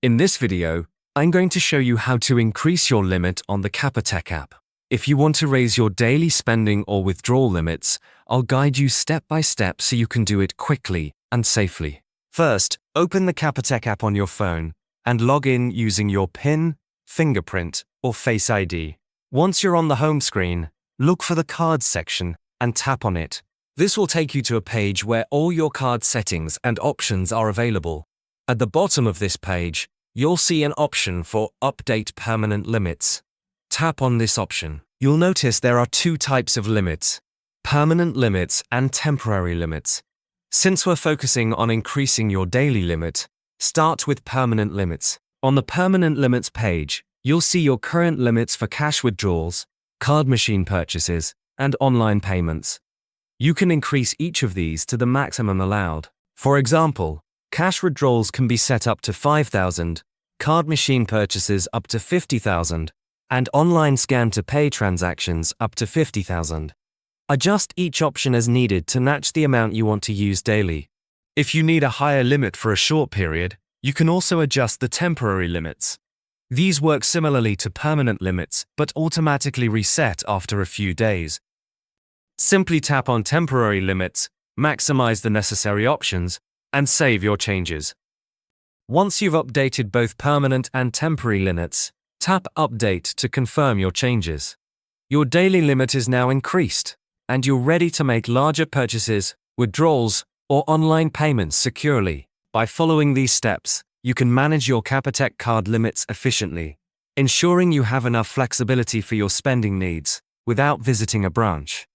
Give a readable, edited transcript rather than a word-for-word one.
In this video, I'm going to show you how to increase your limit on the Capitec app. If you want to raise your daily spending or withdrawal limits, I'll guide you step by step so you can do it quickly and safely. First, open the Capitec app on your phone and log in using your PIN, fingerprint, or Face ID. Once you're on the home screen, look for the Cards section and tap on it. This will take you to a page where all your card settings and options are available. At the bottom of this page, you'll see an option for Update Permanent Limits. Tap on this option. You'll notice there are two types of limits: permanent limits and temporary limits. Since we're focusing on increasing your daily limit, start with permanent limits. On the permanent limits page, you'll see your current limits for cash withdrawals, card machine purchases, and online payments. You can increase each of these to the maximum allowed. For example, cash withdrawals can be set up to 5,000, card machine purchases up to 50,000, and online scan-to-pay transactions up to 50,000. Adjust each option as needed to match the amount you want to use daily. If you need a higher limit for a short period, you can also adjust the temporary limits. These work similarly to permanent limits but automatically reset after a few days. Simply tap on temporary limits, maximize the necessary options, and save your changes. Once you've updated both permanent and temporary limits, tap Update to confirm your changes. Your daily limit is now increased, and you're ready to make larger purchases, withdrawals, or online payments securely. By following these steps, you can manage your Capitec card limits efficiently, ensuring you have enough flexibility for your spending needs without visiting a branch.